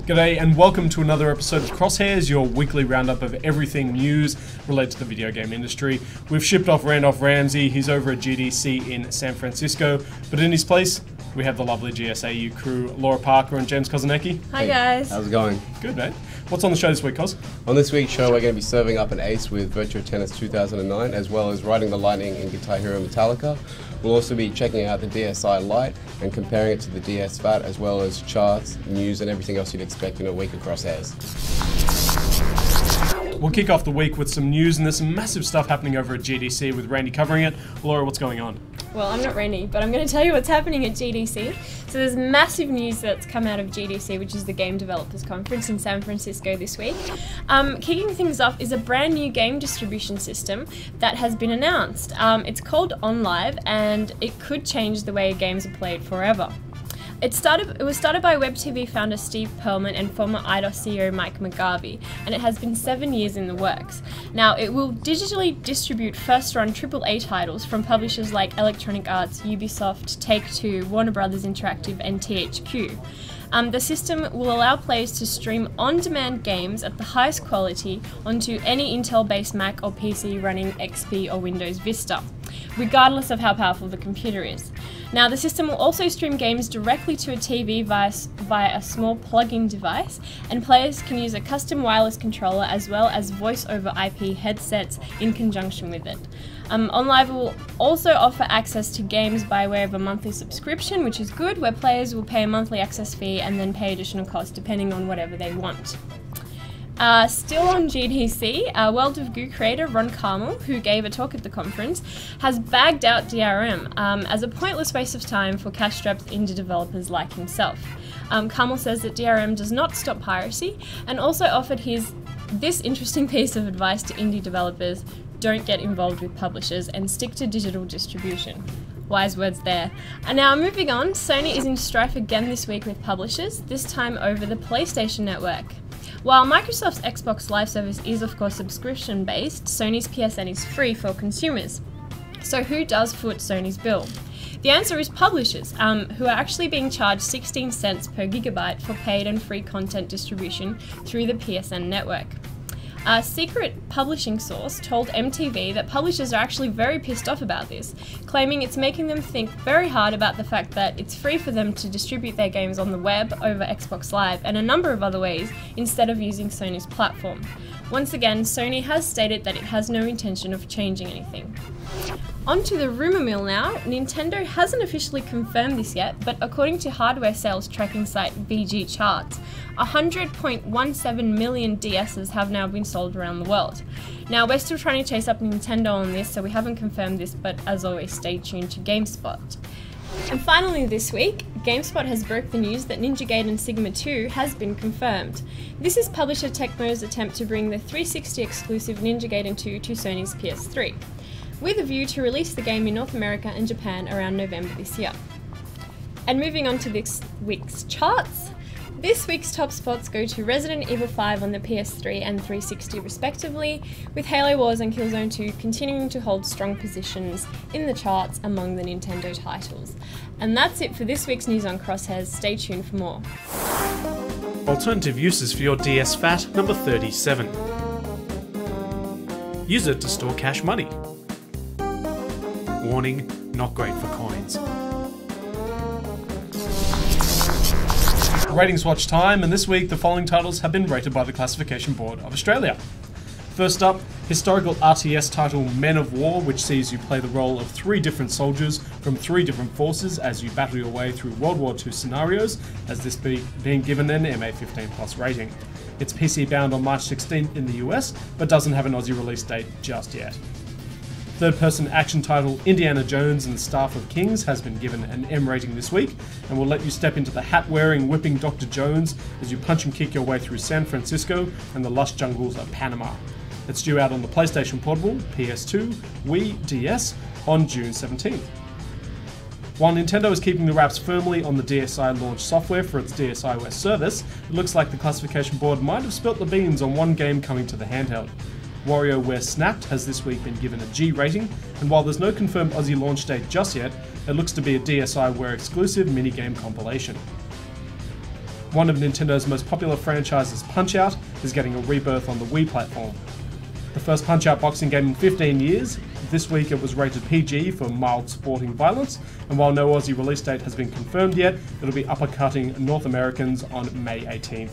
G'day and welcome to another episode of Crosshairs, your weekly roundup of everything news related to the video game industry. We've shipped off Randolph Ramsey, he's over at GDC in San Francisco, but in his place we have the lovely DS AU crew, Laura Parker and James Kozinecki. Hi guys. How's it going? Good, mate. What's on the show this week, Koz? On this week's show we're going to be serving up an ace with Virtua Tennis 2009 as well as riding the lightning in Guitar Hero Metallica. We'll also be checking out the DSi Lite and comparing it to the DS Phat as well as charts, news and everything else you'd expect in a week of Crosshairs. We'll kick off the week with some news, and there's some massive stuff happening over at GDC with Randy covering it. Laura, what's going on? Well, I'm not Randy, but I'm going to tell you what's happening at GDC. So there's massive news that's come out of GDC, which is the Game Developers Conference in San Francisco this week. Kicking things off is a brand new game distribution system that has been announced. It's called OnLive, and it could change the way games are played forever. It was started by WebTV founder Steve Perlman and former IDOS CEO Mike McGarvey, and it has been 7 years in the works. Now, it will digitally distribute first-run AAA titles from publishers like Electronic Arts, Ubisoft, Take-Two, Warner Bros. Interactive, and THQ. The system will allow players to stream on-demand games at the highest quality onto any Intel-based Mac or PC running XP or Windows Vista, regardless of how powerful the computer is. Now, the system will also stream games directly to a TV via a small plug-in device, and players can use a custom wireless controller as well as voice-over IP headsets in conjunction with it. OnLive will also offer access to games by way of a monthly subscription, which is good, where players will pay a monthly access fee and then pay additional costs depending on whatever they want. Still on GDC, World of Goo creator Ron Carmel, who gave a talk at the conference, has bagged out DRM as a pointless waste of time for cash-strapped indie developers like himself. Carmel says that DRM does not stop piracy, and also offered this interesting piece of advice to indie developers: don't get involved with publishers and stick to digital distribution. Wise words there. And now moving on, Sony is in strife again this week with publishers, this time over the PlayStation Network. While Microsoft's Xbox Live Service is of course subscription-based, Sony's PSN is free for consumers. So who does foot Sony's bill? The answer is publishers, who are actually being charged 16 cents per gigabyte for paid and free content distribution through the PSN network. A secret publishing source told MTV that publishers are actually very pissed off about this, claiming it's making them think very hard about the fact that it's free for them to distribute their games on the web, over Xbox Live, and a number of other ways instead of using Sony's platform. Once again, Sony has stated that it has no intention of changing anything. On to the rumour mill now. Nintendo hasn't officially confirmed this yet, but according to hardware sales tracking site VG Charts, 100.17 million DSs have now been sold around the world. Now, we're still trying to chase up Nintendo on this, so we haven't confirmed this, but as always, stay tuned to GameSpot. And finally this week, GameSpot has broke the news that Ninja Gaiden Sigma 2 has been confirmed. This is publisher Tecmo's attempt to bring the 360 exclusive Ninja Gaiden 2 to Sony's PS3, with a view to release the game in North America and Japan around November this year. And moving on to this week's charts, this week's top spots go to Resident Evil 5 on the PS3 and 360 respectively, with Halo Wars and Killzone 2 continuing to hold strong positions in the charts among the Nintendo titles. And that's it for this week's news on Crosshairs. Stay tuned for more. Alternative uses for your DS Phat number 37. Use it to store cash money. Warning, not great for coins. Ratings watch time, and this week the following titles have been rated by the Classification Board of Australia. First up, historical RTS title Men of War, which sees you play the role of 3 different soldiers from 3 different forces as you battle your way through World War II scenarios, as this being given an MA15+ rating. It's PC bound on March 16th in the US, but doesn't have an Aussie release date just yet. Third-person action title Indiana Jones and the Staff of Kings has been given an M rating this week, and will let you step into the hat-wearing, whipping Dr. Jones as you punch and kick your way through San Francisco and the lush jungles of Panama. It's due out on the PlayStation Portable, PS2, Wii, DS on June 17th. While Nintendo is keeping the wraps firmly on the DSi launch software for its DSiOS service, it looks like the Classification Board might have spilt the beans on one game coming to the handheld. WarioWare Snapped has this week been given a G rating, and while there's no confirmed Aussie launch date just yet, it looks to be a DSiWare exclusive minigame compilation. One of Nintendo's most popular franchises, Punch-Out, is getting a rebirth on the Wii platform. The first Punch-Out boxing game in 15 years, this week it was rated PG for mild sporting violence, and while no Aussie release date has been confirmed yet, it'll be uppercutting North Americans on May 18th.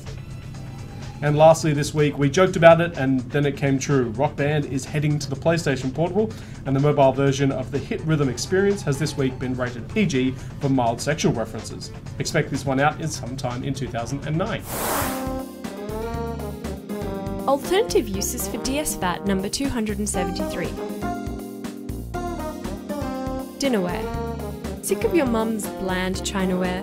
And lastly this week, we joked about it and then it came true. Rock Band is heading to the PlayStation Portable, and the mobile version of the hit rhythm experience has this week been rated PG for mild sexual references. Expect this one out sometime in 2009. Alternative uses for DS Phat number 273. Dinnerware. Sick of your mum's bland chinaware?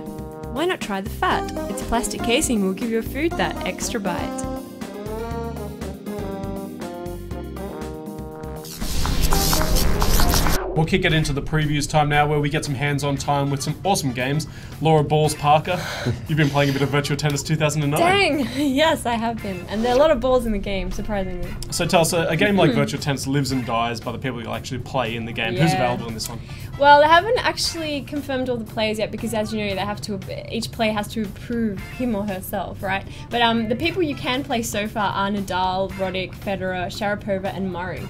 Why not try the Phat? Its plastic casing will give your food that extra bite. We'll kick it into the previews time now, where we get some hands-on time with some awesome games. Laura Balls Parker, you've been playing a bit of Virtua Tennis 2009. Dang! Yes, I have been. And there are a lot of balls in the game, surprisingly. So tell us, a game like Virtua Tennis lives and dies by the people who actually play in the game. Yeah. Who's available in this one? Well, they haven't actually confirmed all the players yet because, as you know, they have to. Each player has to approve him or herself, right? But the people you can play so far are Nadal, Roddick, Federer, Sharapova, and Murray.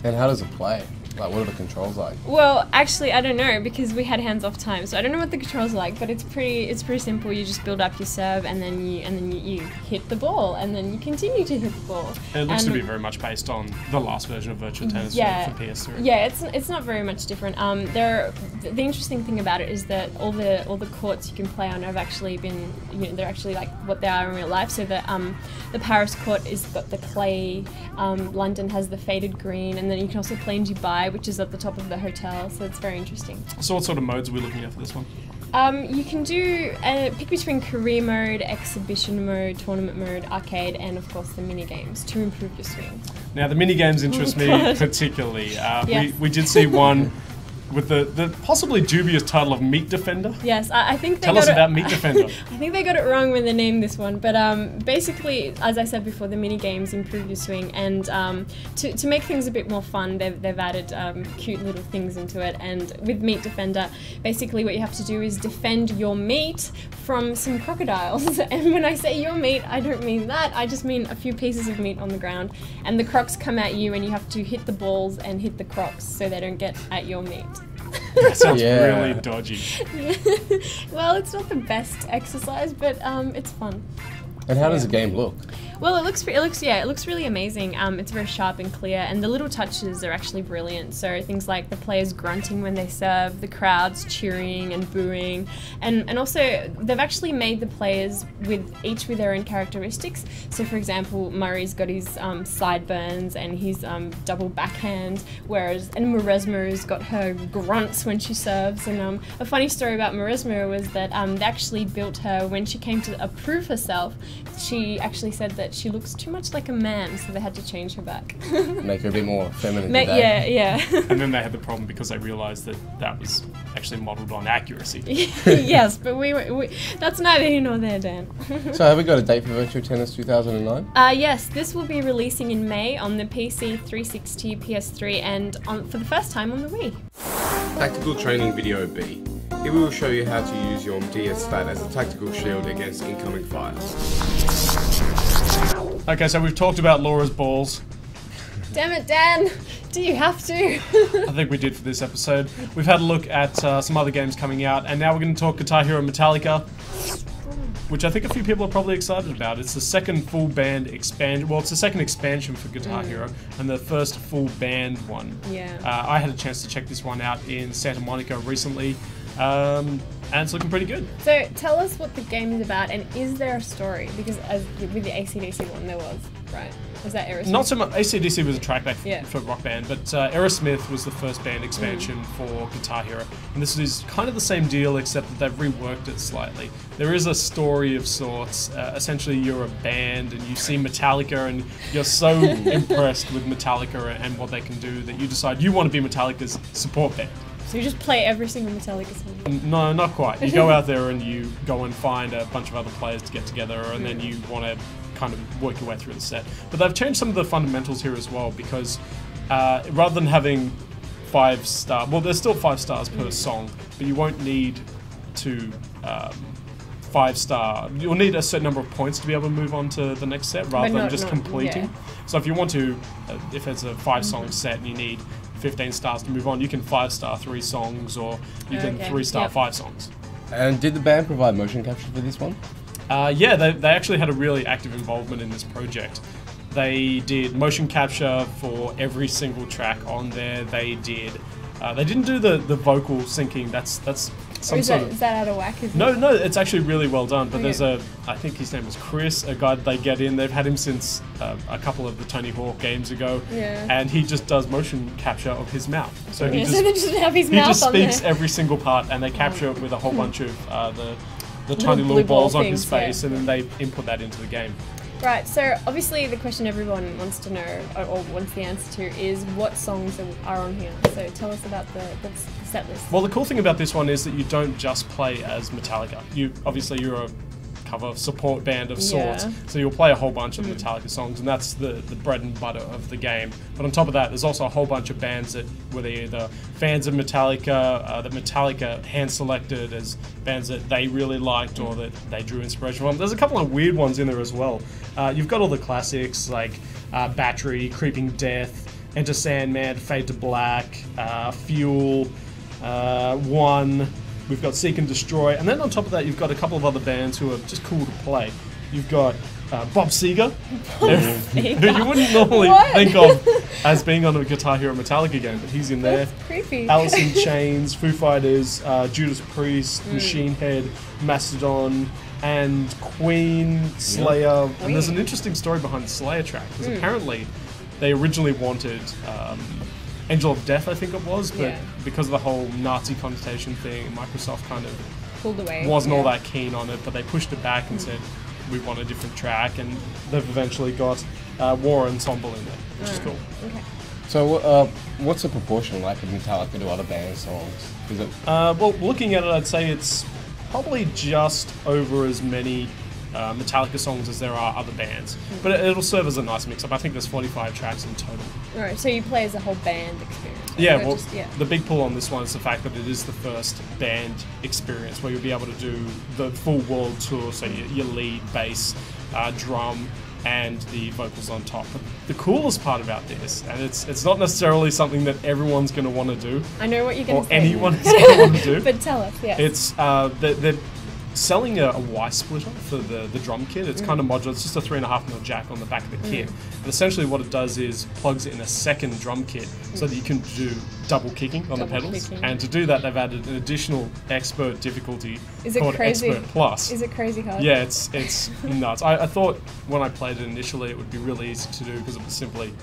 And how does it play? Like, what are the controls like? Well, actually, I don't know because we had hands-off time, so I don't know what the controls are like. But it's pretty simple. You just build up your serve, and then you hit the ball, and then you continue to hit the ball. It looks to be very much based on the last version of Virtua Tennis for PS3. Yeah, it's not very much different. The interesting thing about it is that all the courts you can play on have actually been, they're actually like what they are in real life. So the Paris court is got the clay, London has the faded green, and then you can also play in Dubai, which is at the top of the hotel, so it's very interesting. So what sort of modes are we looking at for this one? You can do pick between career mode, exhibition mode, tournament mode, arcade, and of course the mini games to improve your swing. Now the mini games interest me particularly. Yes. We did see one with the possibly dubious title of Meat Defender. Yes, I think they Tell us about Meat Defender. I think they got it wrong when they named this one, but basically, as I said before, the mini games improve your swing, and to make things a bit more fun, they've added cute little things into it. And with Meat Defender, basically what you have to do is defend your meat from some crocodiles. And when I say your meat, I don't mean that. I just mean a few pieces of meat on the ground, and the crocs come at you, and you have to hit the balls and hit the crocs so they don't get at your meat. That sounds really dodgy. Well, it's not the best exercise, but it's fun. And how does the game look? Well, it looks really amazing. It's very sharp and clear, and the little touches are actually brilliant. So things like the players grunting when they serve, the crowds cheering and booing, and also they've actually made the players each with their own characteristics. So for example, Murray's got his sideburns and his double backhand, and Maresma's got her grunts when she serves. And a funny story about Maresma was that they actually built her when she came to approve herself. She actually said that she looks too much like a man, so they had to change her back. Make her a bit more feminine. Yeah. And then they had the problem because they realised that was actually modelled on accuracy. Yes, but we that's neither here nor there, Dan. So have we got a date for Virtua Tennis 2009? Yes, this will be releasing in May on the PC, 360, PS3, and for the first time on the Wii. Tactical Training Video B. Here we will show you how to use your DS Phat as a tactical shield against incoming fire. Okay, so we've talked about Laura's balls. Damn it, Dan! Do you have to? I think we did for this episode. We've had a look at some other games coming out, and now we're going to talk Guitar Hero Metallica, which I think a few people are probably excited about. It's the second full band expansion. Well, it's the second expansion for Guitar Hero, and the first full band one. Yeah. I had a chance to check this one out in Santa Monica recently, and it's looking pretty good. So tell us what the game is about, and is there a story? Because with the AC/DC one, there was, right? Was that Aerosmith? Not so much. AC/DC was a track back for Rock Band, but Aerosmith was the first band expansion for Guitar Hero. And this is kind of the same deal, except that they've reworked it slightly. There is a story of sorts. Essentially, you're a band and you see Metallica, and you're so impressed with Metallica and what they can do that you decide you want to be Metallica's support band. So you just play every single Metallica song? No, not quite. You go out there and you go and find a bunch of other players to get together, and then you want to kind of work your way through the set. But they've changed some of the fundamentals here as well, because rather than having 5-star, well, there's still 5 stars per song, but you won't need to 5-star. You'll need a certain number of points to be able to move on to the next set, rather than just completing. Yeah. So if you want to, if it's a 5-song set and you need 15 stars to move on, you can 5-star 3 songs, or you can 3-star 5 songs. And did the band provide motion capture for this one? Yeah, they actually had a really active involvement in this project. They did motion capture for every single track on there. They didn't do the vocal syncing. That's some is that out of whack? No, it's actually really well done. But there's I think his name is Chris, a guy that they get in. They've had him since a couple of the Tony Hawk games ago, and he just does motion capture of his mouth. So he just speaks every single part, and they capture it with a whole bunch of the tiny little balls on his face, and then they input that into the game. Right, so obviously the question everyone wants to know, or wants the answer to, is what songs are on here. So tell us about the set list. Well, the cool thing about this one is that you don't just play as Metallica. You're a cover support band of sorts, so you'll play a whole bunch of Metallica songs, and that's the bread and butter of the game. But on top of that, there's also a whole bunch of bands that were either fans of Metallica, that Metallica hand-selected as bands that they really liked or that they drew inspiration from. There's a couple of weird ones in there as well. You've got all the classics like Battery, Creeping Death, Enter Sandman, Fade to Black, Fuel, One. We've got Seek and Destroy, and then on top of that, you've got a couple of other bands who are just cool to play. You've got Bob SEGA, who you wouldn't normally think of as being on a Guitar Hero Metallica game, but he's in there. That's creepy. Alice in Chains, Foo Fighters, Judas Priest, Machine Head, Mastodon, and Queen, Slayer. And there's an interesting story behind the Slayer track, because apparently they originally wanted Angel of Death, I think it was, but because of the whole Nazi connotation thing, Microsoft kind of pulled away. Wasn't all that keen on it, but they pushed it back and said, we want a different track, and they've eventually got War Ensemble in there, which is cool. Okay. So what's the proportion like of Metallica to other band songs? Is it? Well, looking at it, I'd say it's probably just over as many Metallica songs as there are other bands, but it'll serve as a nice mix-up. I think there's 45 tracks in total. Alright, so you play as a whole band experience. Yeah, well, the big pull on this one is the fact that it is the first band experience where you'll be able to do the full world tour, so your lead, bass, drum, and the vocals on top. But the coolest part about this, and it's not necessarily something that everyone's going to want to do. I know what you're going to say. Or anyone is going to want to do. But tell us, yes. It's they're selling a Y splitter for the drum kit. It's kind of modular. It's just a 3.5mm jack on the back of the kit. And essentially what it does is plugs in a second drum kit so that you can do double kicking on the pedals. And to do that, they've added an additional expert difficulty called Expert Plus. Is it crazy hard? Yeah, it's nuts. I thought when I played it initially it would be really easy to do because it was simply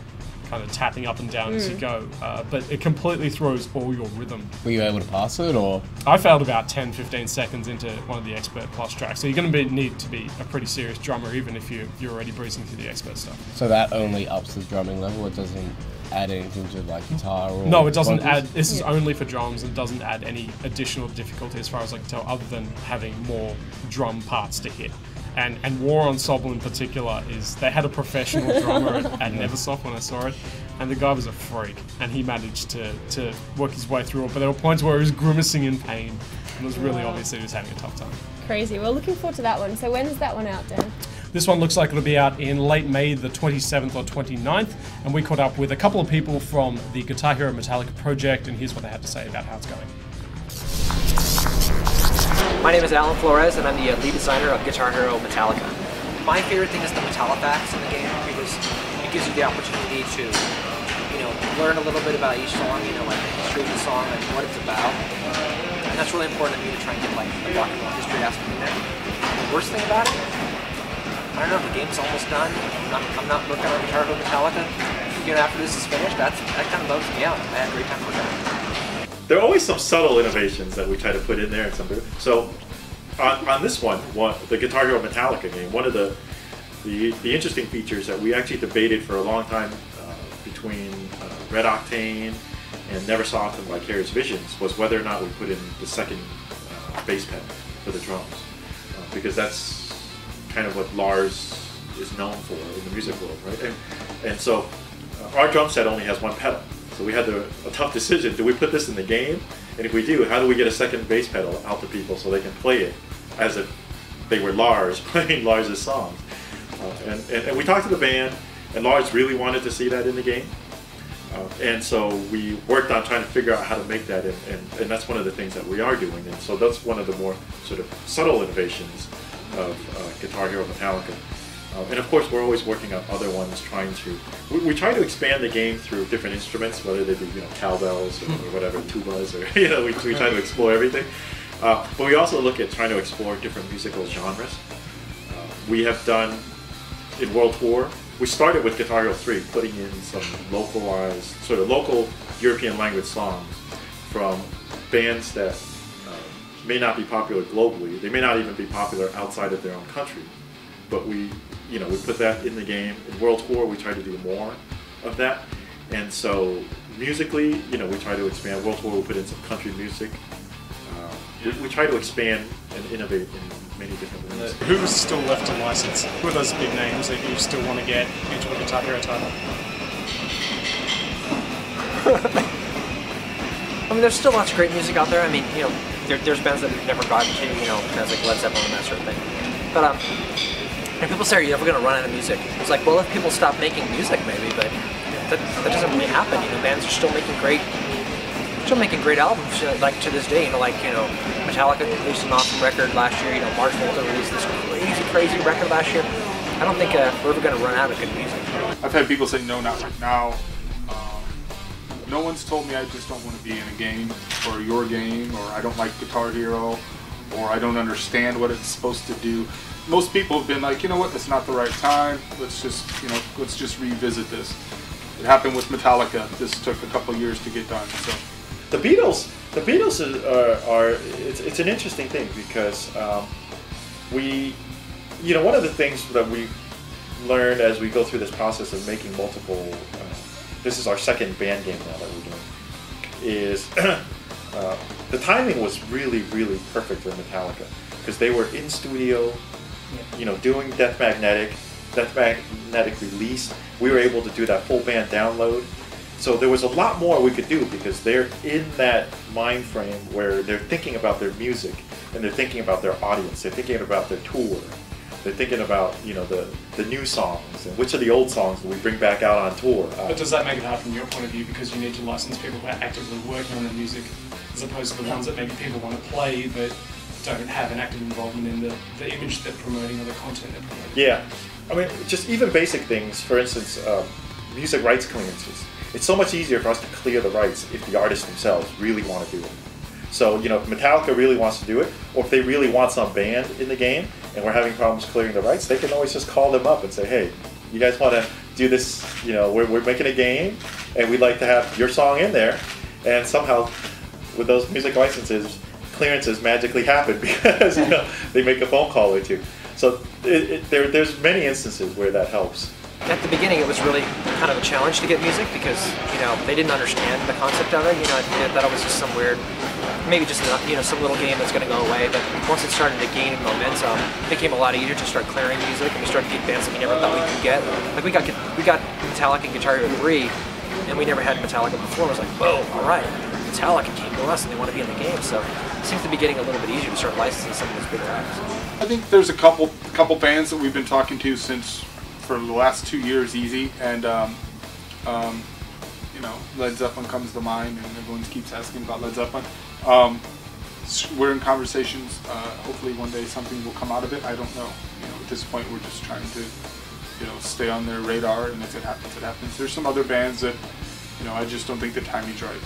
kind of tapping up and down as you go, but it completely throws all your rhythm. Were you able to pass it, or? I failed about 10-15 seconds into one of the Expert Plus tracks, so you're going to need to be a pretty serious drummer even if you're already breezing through the Expert stuff. So that only ups the drumming level, it doesn't add anything to like guitar or... No, it doesn't add, this is only for drums and doesn't add any additional difficulty as far as I can tell, other than having more drum parts to hit. And War Ensemble in particular they had a professional drummer at NEVERSOFT when I saw it, and the guy was a freak, and he managed to work his way through it, but there were points where he was grimacing in pain, and it was really obvious that he was having a tough time. Crazy. Well, looking forward to that one. So when's that one out, Dan? This one looks like it'll be out in late May, the 27th or 29th, and we caught up with a couple of people from the Guitar Hero Metallica project, and here's what they had to say about how it's going. My name is Alan Flores, and I'm the lead designer of Guitar Hero Metallica. My favorite thing is the Metallica in the game because it gives you the opportunity to, learn a little bit about each song, like the history of the song and what it's about. And that's really important to me to try and get like the rock and roll history aspect in there. The worst thing about it, I don't know, the game's almost done. I'm not working on Guitar Hero Metallica. After this is finished, that kind of bugs me out. I had a great time working on it. There are always some subtle innovations that we try to put in there. So on this one, the Guitar Hero Metallica game, one of the interesting features that we actually debated for a long time between Red Octane and Neversoft and Vicarious Visions was whether or not we put in the second bass pedal for the drums, because that's kind of what Lars is known for in the music world, right? And so our drum set only has one pedal. So we had a tough decision. Do we put this in the game? And if we do, how do we get a second bass pedal out to people so they can play it as if they were Lars playing Lars's songs? And we talked to the band, and Lars really wanted to see that in the game. And so we worked on trying to figure out how to make that, and that's one of the things that we are doing. And so that's one of the more sort of subtle innovations of Guitar Hero Metallica. And of course, we're always working on other ones, trying to. We try to expand the game through different instruments, whether they be cowbells or whatever, tubas, or we try to explore everything. But we also look at trying to explore different musical genres. We have done in World Tour. We started with Guitar Hero 3, putting in some localized, sort of local European language songs from bands that may not be popular globally. They may not even be popular outside of their own country. But we put that in the game. In World Tour, we try to do more of that. And so musically, we try to expand. World Tour, we put in some country music. We try to expand and innovate in many different ways. Who's still left to license? Who are those big names that you still want to get into a Guitar Hero title? I mean, there's still lots of great music out there. I mean, there's bands that have never gotten to, bands like Led Zeppelin and that sort of thing. But and people say, are you ever going to run out of music? It's like, well, if people stop making music, maybe, but that doesn't really happen. Bands are still making great albums, like to this day. Metallica released an awesome record last year. March released this crazy record last year. I don't think we're ever going to run out of good music. I've had people say, no, not right now. No one's told me I just don't want to be in a game, or your game, or I don't like Guitar Hero, or I don't understand what it's supposed to do. Most people have been like, you know what, it's not the right time. Let's just revisit this. It happened with Metallica. This took a couple years to get done. So the Beatles are it's an interesting thing because one of the things that we learned as we go through this process of making multiple. This is our second band game now that we're doing. Is the timing was really perfect for Metallica because they were in studio. Doing Death Magnetic release, we were able to do that full band download. So there was a lot more we could do because they're in that mind frame where they're thinking about their music and they're thinking about their audience. They're thinking about their tour. They're thinking about the new songs and which of the old songs do we bring back out on tour. But does that make it hard from your point of view because you need to license people who are actively working on the music as opposed to the ones that maybe people want to play but don't have an active involvement in the image they're promoting or the content they're promoting? Yeah, I mean, just even basic things, for instance, music rights clearances. It's so much easier for us to clear the rights if the artists themselves really want to do it. So, if Metallica really wants to do it, or if they really want some band in the game, and we're having problems clearing the rights, they can always just call them up and say, hey, you guys want to do this, we're making a game, and we'd like to have your song in there, and somehow, with those music licenses, clearances magically happen because they make a phone call or two. So there's many instances where that helps. At the beginning, it was really kind of a challenge to get music because they didn't understand the concept of it. I thought it was just some weird, maybe just some little game that's going to go away. But once it started to gain momentum, it became a lot easier to start clearing music, and we started to get bands that we never thought we could get. Like we got Metallica and Guitar Hero 3, and we never had Metallica before. It was like, whoa, all right. Metallica came to us and they want to be in the game, so it seems to be getting a little bit easier to start licensing some of those bigger acts. I think there's a couple bands that we've been talking to for the last 2 years, easy, and Led Zeppelin comes to mind, and everyone keeps asking about Led Zeppelin. We're in conversations. Hopefully, one day something will come out of it. I don't know. At this point, we're just trying to, stay on their radar, and if it happens, it happens. There's some other bands that, I just don't think the timing's right.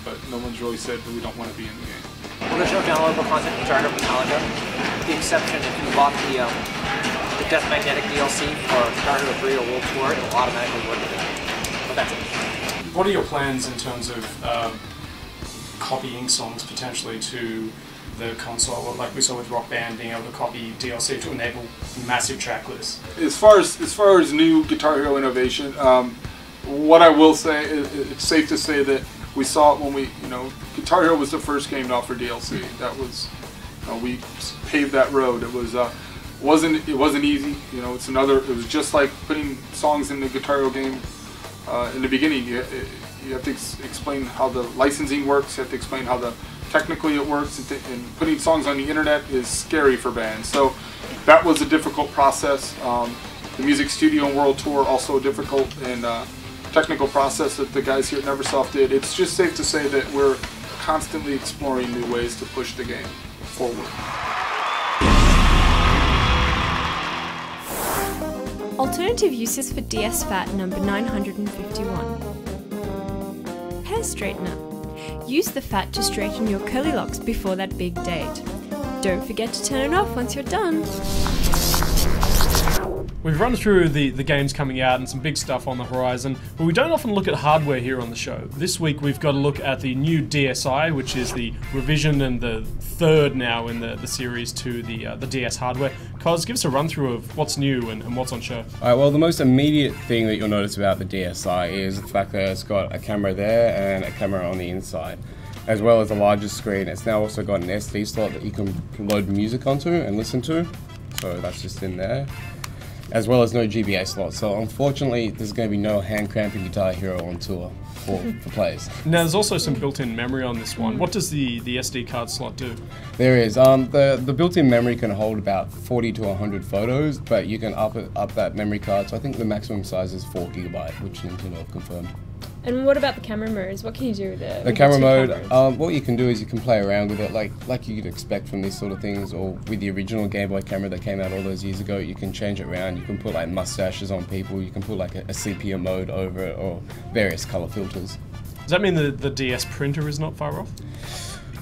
But no one's really said that we don't want to be in the game. Well, there's no downloadable content in Guitar Hero Metallica, with the exception if you bought the Death Magnetic DLC for Guitar Hero 3 or World Tour, it'll automatically work with it. But that's it. What are your plans in terms of copying songs potentially to the console, or like we saw with Rock Band being able to copy DLC to enable massive track lists? As far as new Guitar Hero innovation, what I will say is it's safe to say that we saw it when Guitar Hero was the first game to offer DLC. That was, we paved that road. It was It wasn't easy. You know, it was just like putting songs in the Guitar Hero game. In the beginning, you have to explain how the licensing works. You have to explain how technically it works. And putting songs on the internet is scary for bands. So that was a difficult process. The music studio and world tour also a difficult and technical process that the guys here at NEVERSOFT did. It's just safe to say that we're constantly exploring new ways to push the game forward. Alternative uses for DS Phat number 951. Hair straightener. Use the Phat to straighten your curly locks before that big date. Don't forget to turn it off once you're done. We've run through the games coming out and some big stuff on the horizon, but we don't often look at hardware here on the show. This week we've got a look at the new DSi, which is the revision and the third now in the series to the DS hardware. Cos, give us a run through of what's new and what's on show. Alright, well, the most immediate thing that you'll notice about the DSi is the fact that it's got a camera there and a camera on the inside, as well as a larger screen. It's now also got an SD slot that you can load music onto and listen to, so that's just in there, as well as no GBA slot. So unfortunately, there's going to be no hand cramping Guitar Hero on tour for players. Now there's also some built-in memory on this one. What does the SD card slot do? There is. The built-in memory can hold about 40 to 100 photos, but you can up that memory card. So I think the maximum size is 4 GB, which Nintendo have confirmed. And what about the camera modes? What can you do with it? The camera mode, what you can do is you can play around with it like you'd expect from these sort of things, or with the original Game Boy camera that came out all those years ago. You can change it around. You can put like mustaches on people. You can put like a sepia mode over it, or various color filters. Does that mean the DS printer is not far off?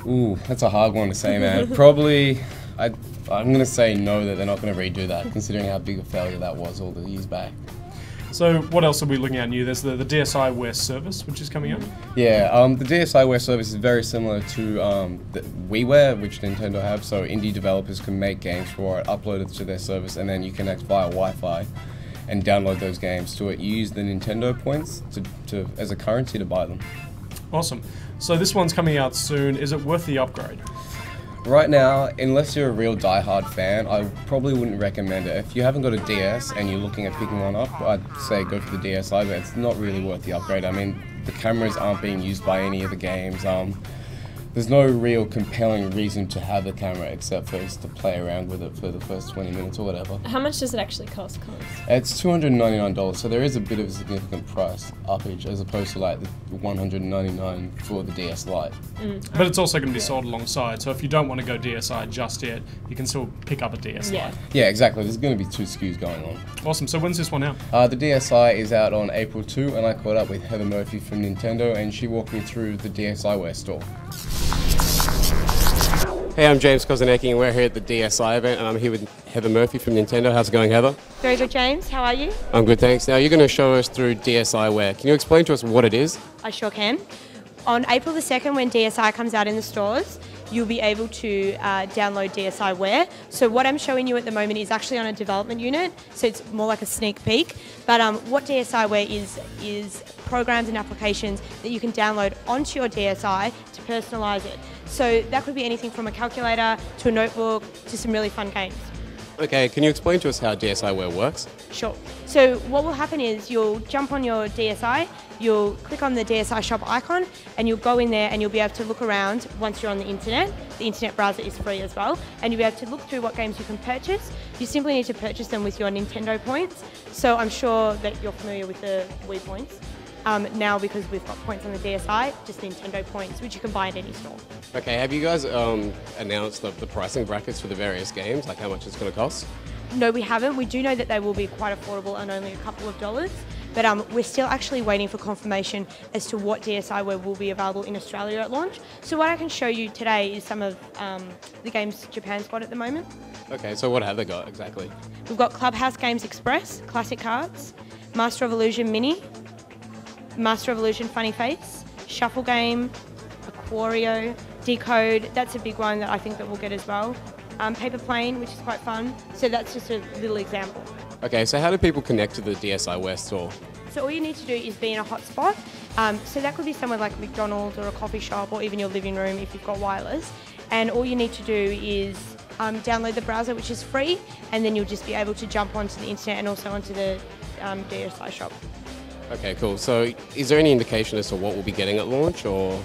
Ooh, that's a hard one to say, man. Probably, I'm going to say no, that they're not going to redo that, considering how big a failure that was all the years back. So what else are we looking at new? There's the DSiWare service, which is coming out. Yeah, the DSiWare service is very similar to the WiiWare, which Nintendo have. So indie developers can make games for it, upload it to their service, and then you connect via Wi-Fi and download those games to it. You use the Nintendo points as a currency to buy them. Awesome. So this one's coming out soon. Is it worth the upgrade? Right now, unless you're a real die-hard fan, I probably wouldn't recommend it. If you haven't got a DS and you're looking at picking one up, I'd say go for the DSi, but it's not really worth the upgrade. I mean, the cameras aren't being used by any of the games. There's no real compelling reason to have the camera except for just to play around with it for the first 20 minutes or whatever. How much does it actually cost, Cons? It's $299, so there is a bit of a significant price uppage as opposed to like the $199 for the DS Lite. But it's also going to be sold alongside, so if you don't want to go DSi just yet, you can still pick up a DS Lite. Yeah, exactly. There's going to be 2 SKUs going on. Awesome. So when's this one out? The DSi is out on April 2, and I caught up with Heather Murphy from Nintendo, and she walked me through the DSiWare store. Hey, I'm James Kozinecki, and we're here at the DSi event, and I'm here with Heather Murphy from Nintendo. How's it going, Heather? Very good, James. How are you? I'm good, thanks. Now, you're going to show us through DSiWare. Can you explain to us what it is? I sure can. On April the 2nd, when DSi comes out in the stores, you'll be able to download DSiWare. So what I'm showing you at the moment is actually on a development unit, so it's more like a sneak peek. But what DSiWare is programs and applications that you can download onto your DSi to personalise it. So that could be anything from a calculator to a notebook to some really fun games. Okay, can you explain to us how DSiWare works? Sure. So what will happen is you'll jump on your DSi, you'll click on the DSi shop icon, and you'll go in there and you'll be able to look around once you're on the internet. The internet browser is free as well, and you'll be able to look through what games you can purchase. You simply need to purchase them with your Nintendo points. So I'm sure that you're familiar with the Wii points. Now, because we've got points on the DSi, just Nintendo points, which you can buy at any store. Okay, have you guys announced the pricing brackets for the various games, like how much it's going to cost? No, we haven't. We do know that they will be quite affordable and only a couple of dollars, but we're still actually waiting for confirmation as to what DSiWare will be available in Australia at launch. So what I can show you today is some of the games Japan's got at the moment. Okay, so what have they got exactly? We've got Clubhouse Games Express, Classic Cards, Master of Illusion Mini, Master of Illusion Funny Face, Shuffle Game, Aquario, Decode, that's a big one that I think that we'll get as well. Paper Plane, which is quite fun. So that's just a little example. Okay, so how do people connect to the DSiWare store? So all you need to do is be in a hotspot. So that could be somewhere like McDonald's or a coffee shop or even your living room if you've got wireless. And all you need to do is download the browser, which is free, and then you'll just be able to jump onto the internet and also onto the DSi shop. Okay, cool. So is there any indication as to what we'll be getting at launch, or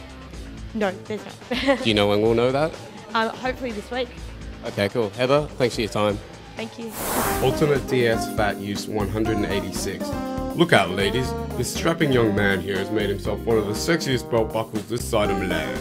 No, there's not. do you know when we'll know that? Hopefully this week. Okay, cool. Heather, thanks for your time. Thank you. Ultimate DS Phat use 186. Look out, ladies. This strapping young man here has made himself one of the sexiest belt buckles this side of Milan.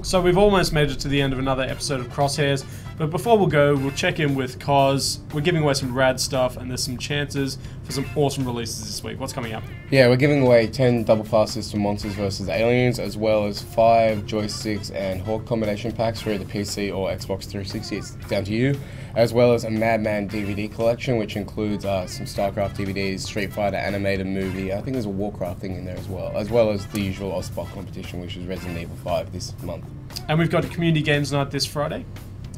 So we've almost made it to the end of another episode of Crosshairs, but before we go, we'll check in with Cos. We're giving away some rad stuff, and there's some chances for some awesome releases this week. What's coming up? Yeah, we're giving away 10 double fast system Monsters vs. Aliens, as well as 5 joysticks and Hawk combination packs for either PC or Xbox 360. It's down to you. As well as a Madman DVD collection, which includes some StarCraft DVDs, Street Fighter animated movie. I think there's a Warcraft thing in there as well as the usual Ozbot competition, which is Resident Evil 5 this month. And we've got a community games night this Friday.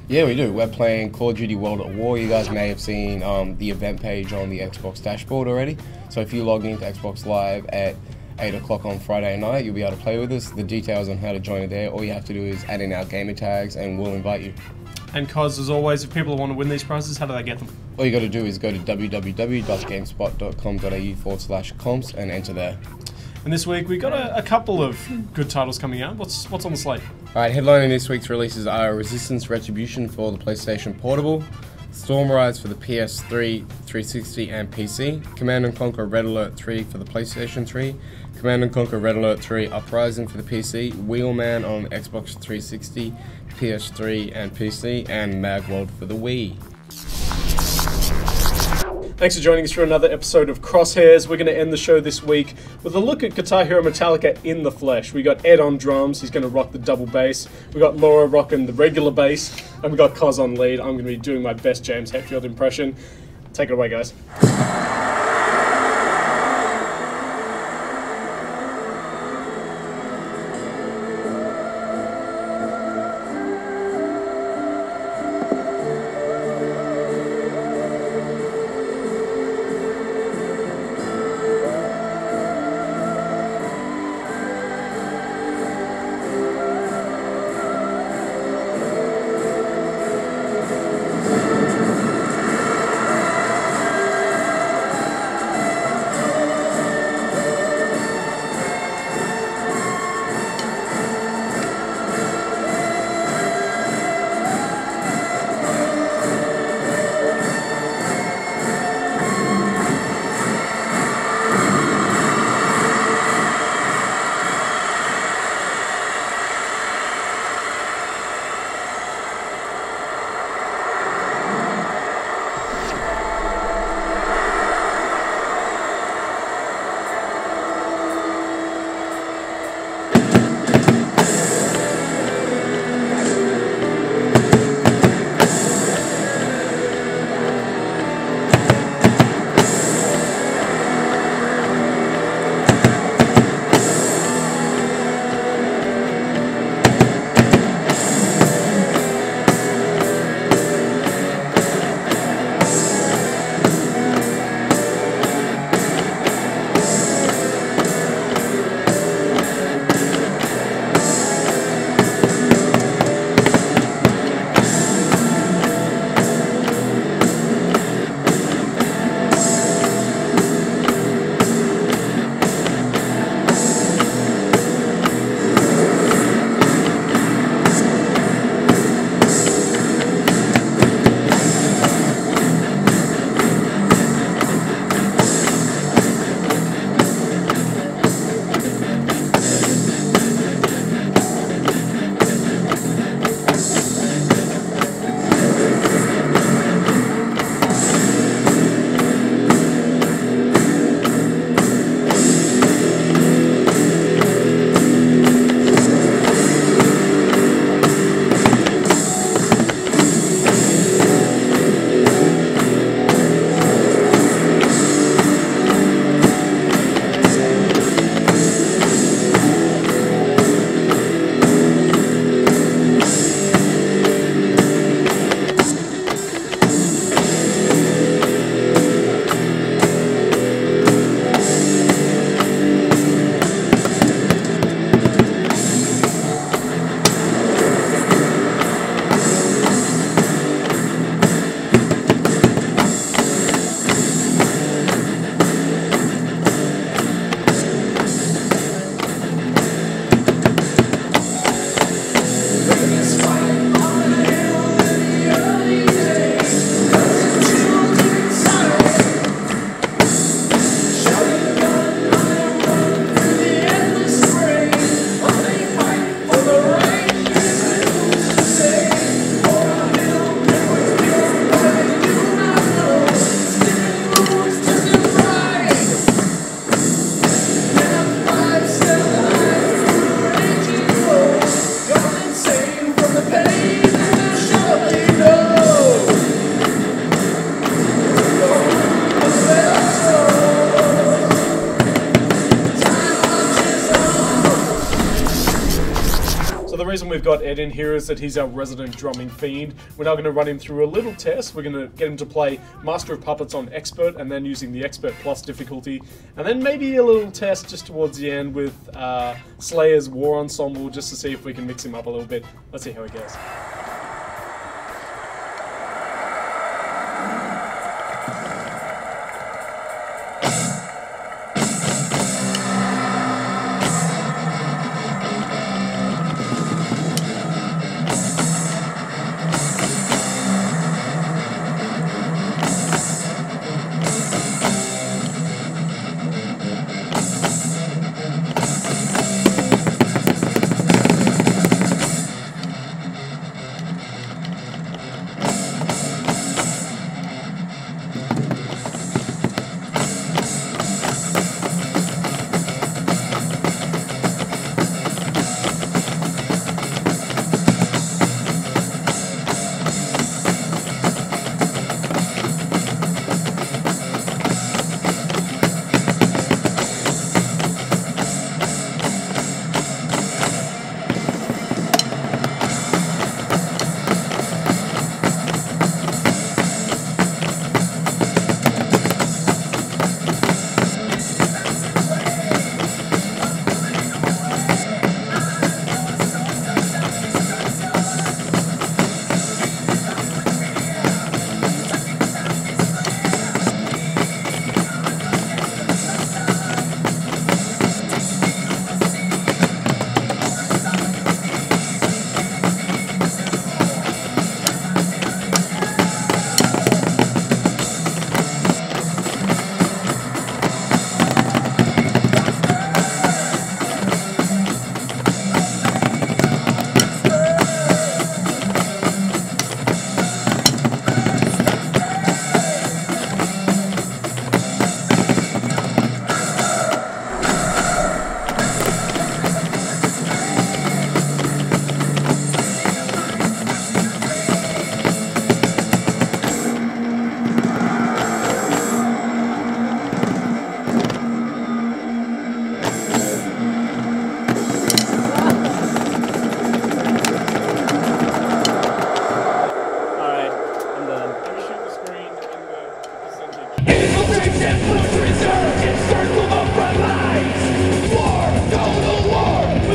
Yeah, we do. We're playing Call of Duty World at War. You guys may have seen the event page on the Xbox dashboard already. So if you log into Xbox Live at 8 o'clock on Friday night, you'll be able to play with us. The details on how to join are there. All you have to do is add in our gamer tags and we'll invite you. And Cos, as always, if people want to win these prizes, how do they get them? All you got to do is go to www.gamespot.com.au/comps and enter there. And this week we got a couple of good titles coming out. What's on the slate? Alright, headlining this week's releases are Resistance Retribution for the PlayStation Portable, Storm Rise for the PS3, 360 and PC, Command & Conquer Red Alert 3 for the PlayStation 3, Command & Conquer Red Alert 3 Uprising for the PC, Wheelman on Xbox 360, PS3 and PC, and Magworld for the Wii. Thanks for joining us for another episode of Crosshairs. We're going to end the show this week with a look at Guitar Hero Metallica in the flesh. We got Ed on drums, he's going to rock the double bass. We got Laura rocking the regular bass, and we got Cos on lead. I'm going to be doing my best James Hetfield impression. Take it away, guys. the reason we've got Ed in here is that he's our resident drumming fiend. We're now going to run him through a little test. We're going to get him to play Master of Puppets on Expert, and then using the Expert Plus difficulty, and then maybe a little test just towards the end with Slayer's War Ensemble, just to see if we can mix him up a little bit. Let's see how he goes.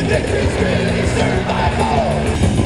Victory's really survival.